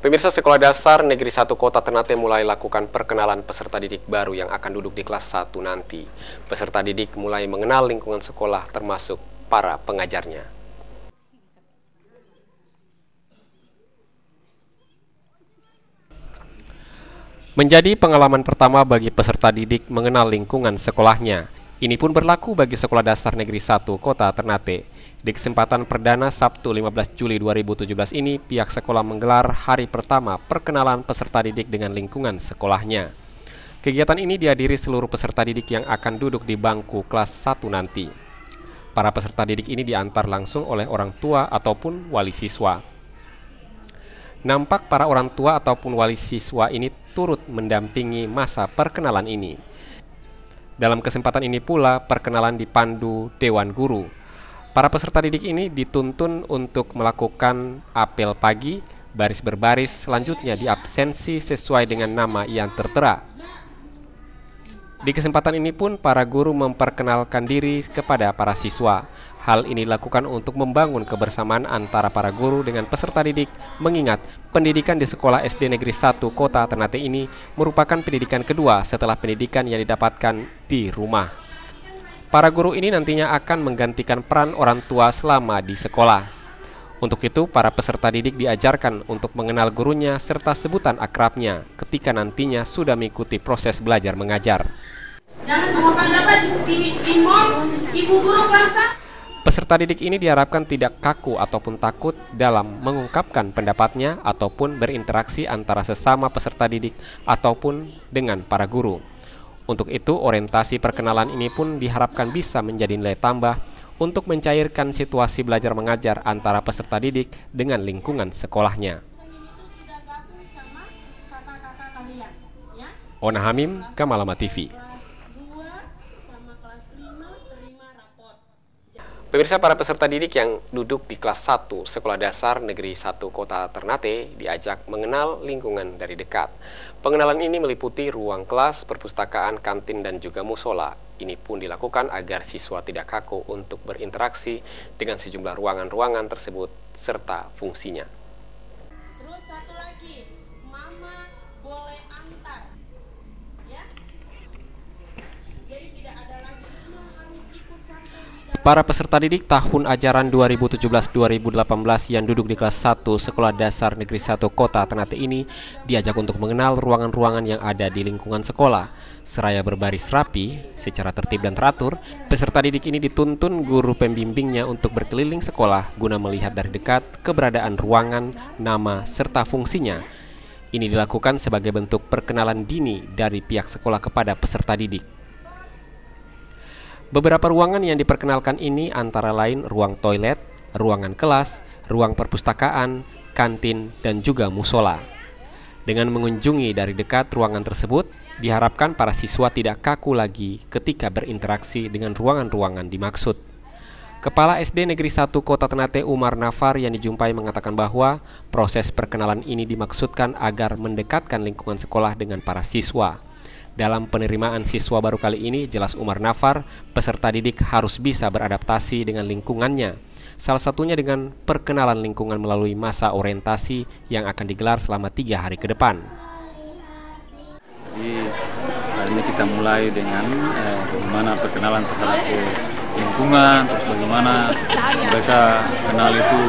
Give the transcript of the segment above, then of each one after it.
Pemirsa, Sekolah Dasar Negeri 1 Kota Ternate mulai lakukan perkenalan peserta didik baru yang akan duduk di kelas 1 nanti. Peserta didik mulai mengenal lingkungan sekolah termasuk para pengajarnya. Menjadi pengalaman pertama bagi peserta didik mengenal lingkungan sekolahnya. Ini pun berlaku bagi Sekolah Dasar Negeri 1 Kota Ternate. Di kesempatan perdana Sabtu 15 Juli 2017 ini, pihak sekolah menggelar hari pertama perkenalan peserta didik dengan lingkungan sekolahnya. Kegiatan ini dihadiri seluruh peserta didik yang akan duduk di bangku kelas 1 nanti. Para peserta didik ini diantar langsung oleh orang tua ataupun wali siswa. Nampak para orang tua ataupun wali siswa ini turut mendampingi masa perkenalan ini. Dalam kesempatan ini pula, perkenalan dipandu Dewan Guru. Para peserta didik ini dituntun untuk melakukan apel pagi, baris berbaris, selanjutnya diabsensi sesuai dengan nama yang tertera. Di kesempatan ini pun para guru memperkenalkan diri kepada para siswa. Hal ini dilakukan untuk membangun kebersamaan antara para guru dengan peserta didik, mengingat pendidikan di Sekolah SD Negeri 1 Kota Ternate ini merupakan pendidikan kedua setelah pendidikan yang didapatkan di rumah. Para guru ini nantinya akan menggantikan peran orang tua selama di sekolah. Untuk itu, para peserta didik diajarkan untuk mengenal gurunya serta sebutan akrabnya ketika nantinya sudah mengikuti proses belajar mengajar. Jangan lupa dapat ibu guru kelas. Peserta didik ini diharapkan tidak kaku ataupun takut dalam mengungkapkan pendapatnya ataupun berinteraksi antara sesama peserta didik ataupun dengan para guru. Untuk itu, orientasi perkenalan ini pun diharapkan bisa menjadi nilai tambah untuk mencairkan situasi belajar mengajar antara peserta didik dengan lingkungan sekolahnya. Ona Hamim, Kamalama TV. Pemirsa, para peserta didik yang duduk di kelas 1 Sekolah Dasar Negeri 1 Kota Ternate diajak mengenal lingkungan dari dekat. Pengenalan ini meliputi ruang kelas, perpustakaan, kantin, dan juga musola. Ini pun dilakukan agar siswa tidak kaku untuk berinteraksi dengan sejumlah ruangan-ruangan tersebut serta fungsinya. Terus satu lagi, mama boleh antar, ya. Jadi tidak ada lagi harus ikut sampai di dalam. Para peserta didik tahun ajaran 2017-2018 yang duduk di kelas 1 Sekolah Dasar Negeri 1 Kota Ternate ini diajak untuk mengenal ruangan-ruangan yang ada di lingkungan sekolah. Seraya berbaris rapi, secara tertib dan teratur, peserta didik ini dituntun guru pembimbingnya untuk berkeliling sekolah guna melihat dari dekat keberadaan ruangan, nama, serta fungsinya. Ini dilakukan sebagai bentuk perkenalan dini dari pihak sekolah kepada peserta didik. Beberapa ruangan yang diperkenalkan ini antara lain ruang toilet, ruangan kelas, ruang perpustakaan, kantin, dan juga musola. Dengan mengunjungi dari dekat ruangan tersebut, diharapkan para siswa tidak kaku lagi ketika berinteraksi dengan ruangan-ruangan dimaksud. Kepala SD Negeri 1 Kota Ternate Umar Nafar yang dijumpai mengatakan bahwa proses perkenalan ini dimaksudkan agar mendekatkan lingkungan sekolah dengan para siswa. Dalam penerimaan siswa baru kali ini, jelas Umar Nafar, peserta didik harus bisa beradaptasi dengan lingkungannya. Salah satunya dengan perkenalan lingkungan melalui masa orientasi yang akan digelar selama 3 hari ke depan. Jadi hari ini kita mulai dengan bagaimana perkenalan terhadap lingkungan, terus bagaimana mereka kenal itu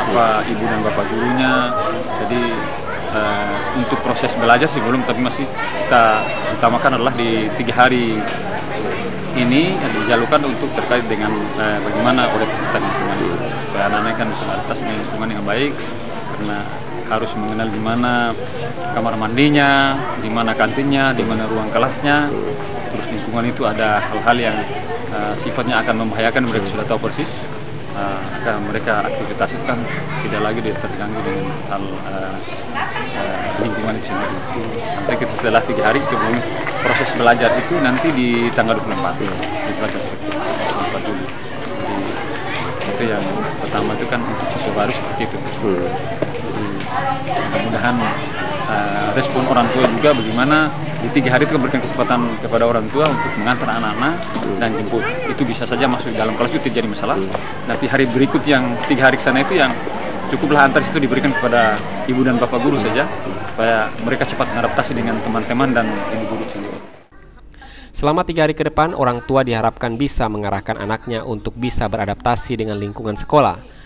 apa ibu dan bapak gurunya. Jadi untuk proses belajar sih belum, tapi masih kita utamakan adalah di 3 hari ini yang dijalukan untuk terkait dengan bagaimana orientasi lingkungan itu. Supaya anak-anak kan bisa beradaptasi dengan lingkungan yang baik, karena harus mengenal di mana kamar mandinya, di mana kantinnya, di mana ruang kelasnya. Terus lingkungan itu ada hal-hal yang sifatnya akan membahayakan, mereka sudah tahu persis. Akan mereka aktivitas itu kan tidak lagi terganggu dengan hal lingkungan itu sendiri. Nanti kita setelah 3 hari kemudian proses belajar itu nanti di tanggal 24 di belajar 24 Juli. Jadi itu yang pertama itu kan untuk siswa baru seperti itu. Mudah-mudahan respon orang tua juga bagaimana di 3 hari itu memberikan kesempatan kepada orang tua untuk mengantar anak-anak dan jemput. Itu bisa saja masuk dalam kelas itu tidak jadi masalah. Tapi hari berikut yang 3 hari ke sana itu yang cukuplah antar itu diberikan kepada ibu dan bapak guru saja supaya mereka cepat mengadaptasi dengan teman-teman dan ibu guru sendiri. Selama 3 hari ke depan, orang tua diharapkan bisa mengarahkan anaknya untuk bisa beradaptasi dengan lingkungan sekolah.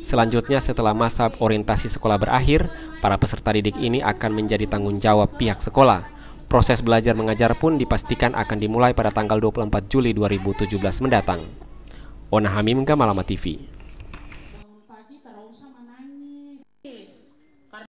Selanjutnya, setelah masa orientasi sekolah berakhir, para peserta didik ini akan menjadi tanggung jawab pihak sekolah. Proses belajar mengajar pun dipastikan akan dimulai pada tanggal 24 Juli 2017 mendatang. Ona Hamim, Gamalama TV.